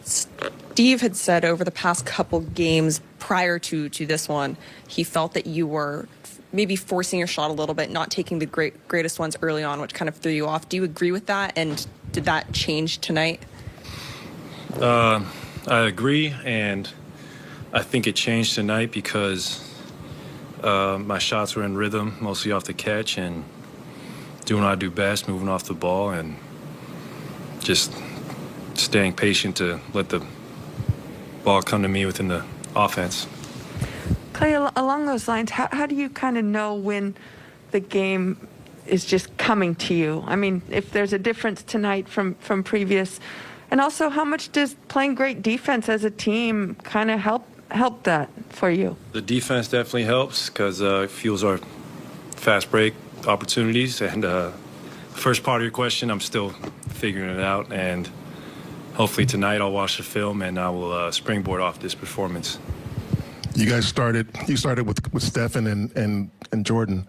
Steve had said over the past couple games prior to this one, he felt that you were maybe forcing your shot a little bit, not taking the greatest ones early on, which kind of threw you off. Do you agree with that? And did that change tonight? I agree, and I think it changed tonight because my shots were in rhythm, mostly off the catch, and doing what I do best, moving off the ball, and just staying patient to let the ball come to me within the offense. Klay, along those lines, how do you kind of know when the game is just coming to you? I mean, if there's a difference tonight from previous, and also how much does playing great defense as a team kind of help that for you? The defense definitely helps because it fuels our fast break opportunities. And first part of your question, I'm still figuring it out, and hopefully tonight I'll watch the film and I will springboard off this performance. You started with Stephen and Jordan.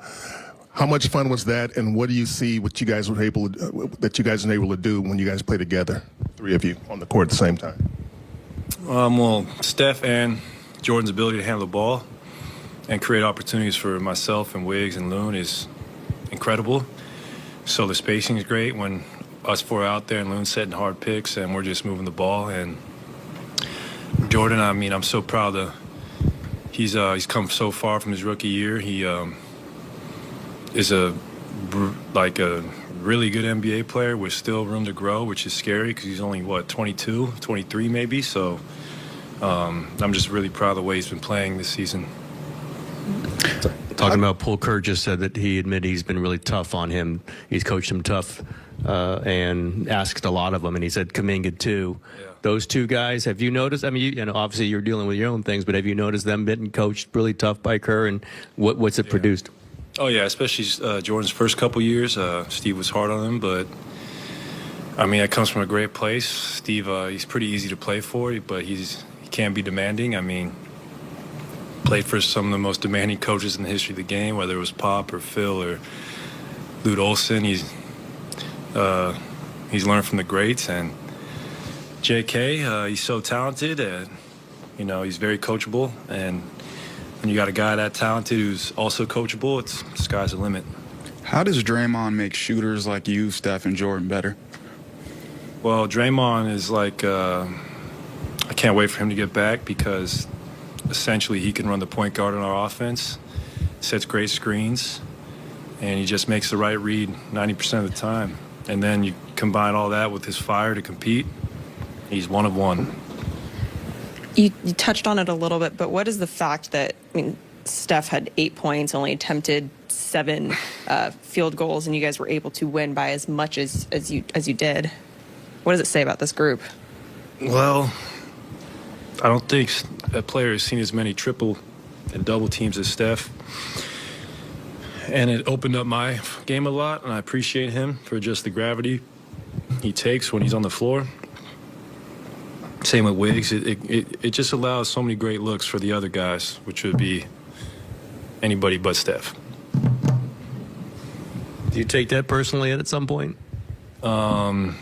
How much fun was that, and what do you see what you guys were able to do when you guys play together, three of you on the court at the same time? Well, Steph and Jordan's ability to handle the ball and create opportunities for myself and Wiggs and Loon is incredible. So the spacing is great when us four are out there and Loon's setting hard picks and we're just moving the ball. And Jordan, I mean, I'm so proud of he's come so far from his rookie year. He is a really good NBA player with still room to grow, which is scary because he's only, 22, 23 maybe. So I'm just really proud of the way he's been playing this season. Talking about Paul Kerr just said that he admitted he's been really tough on him. He's coached him tough and asked a lot of him, and he said Kuminga too. Yeah. Those two guys, have you noticed? I mean, obviously you're dealing with your own things, but have you noticed them being coached really tough by Kerr, and what's it produced? Oh yeah, especially Jordan's first couple years. Steve was hard on him, but I mean that comes from a great place. Steve, he's pretty easy to play for, but he can be demanding. I mean, played for some of the most demanding coaches in the history of the game, whether it was Pop or Phil or Lute Olson. He's learned from the greats, and J.K. He's so talented, and he's very coachable. And when you got a guy that talented who's also coachable, the sky's the limit. How does Draymond make shooters like you, Steph, and Jordan better? Well, Draymond is like I can't wait for him to get back because essentially he can run the point guard on our offense, sets great screens, and he just makes the right read 90% of the time. And then you combine all that with his fire to compete, he's one of one. You touched on it a little bit, but what is the fact that, Steph had 8 points, only attempted 7 field goals, and you guys were able to win by as much as you did? What does it say about this group? Well, I don't think a player has seen as many triple and double teams as Steph. And it opened up my game a lot, and I appreciate him for just the gravity he takes when he's on the floor. Same with Wiggs. It just allows so many great looks for the other guys, which would be anybody but Steph. Do you take that personally at some point? I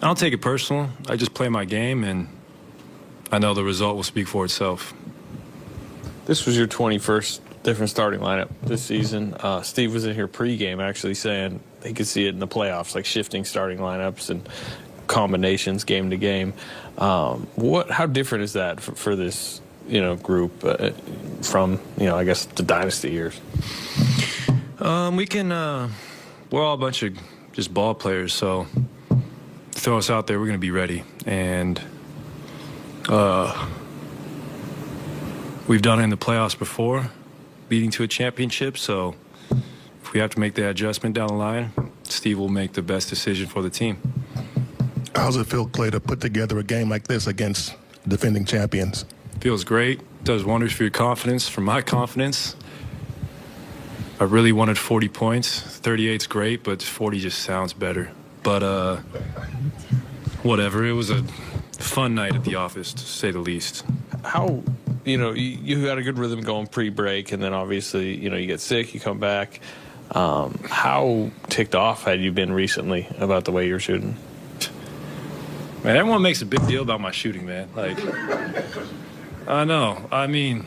don't take it personal. I just play my game, and I know the result will speak for itself. This was your 21st different starting lineup this season. Steve was in here pregame actually saying he could see it in the playoffs, like shifting starting lineups and combinations game to game. How different is that for this group from I guess the dynasty years? We're all a bunch of just ball players, so throw us out there, we're going to be ready. And we've done it in the playoffs before, leading to a championship, so if we have to make that adjustment down the line, Steve will make the best decision for the team. How does it feel, Klay, to put together a game like this against defending champions? Feels great. Does wonders for your confidence, for my confidence. I really wanted 40 points. 38's great, but 40 just sounds better. But whatever. It was a fun night at the office, to say the least. How, you had a good rhythm going pre-break, and then obviously, you get sick, you come back. How ticked off had you been recently about the way you're shooting? Man, everyone makes a big deal about my shooting, man. Like, I know. I mean,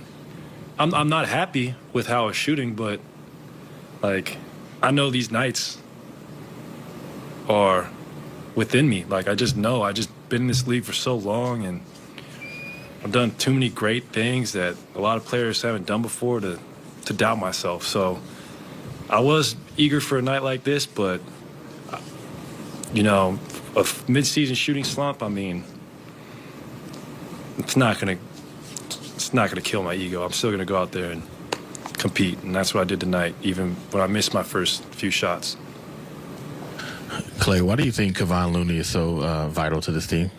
I'm not happy with how I was shooting, but like, I know these nights are within me. Like, I just know. I just been in this league for so long, and I've done too many great things that a lot of players haven't done before to doubt myself. So I was eager for a night like this, but you know, a mid-season shooting slump, I mean, it's not gonna kill my ego. I'm still gonna go out there and compete, and that's what I did tonight, even when I missed my first few shots. Klay, why do you think Kevon Looney is so vital to this team?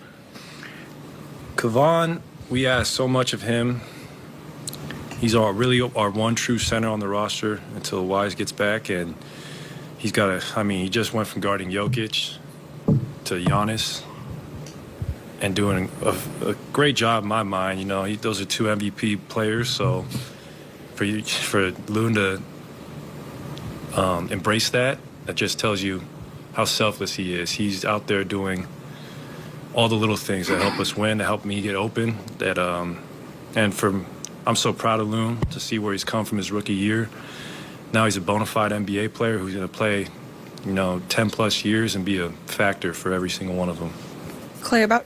Kevon, we asked so much of him. He's really our one true center on the roster until Wise gets back, and he just went from guarding Jokic to Giannis and doing a great job in my mind. You know, those are two MVP players, so for Loon to embrace that just tells you how selfless he is. He's out there doing all the little things that help us win, that help me get open. I'm so proud of Loon to see where he's come from his rookie year. Now he's a bona fide NBA player who's going to play, 10 plus years and be a factor for every single one of them. Klay, about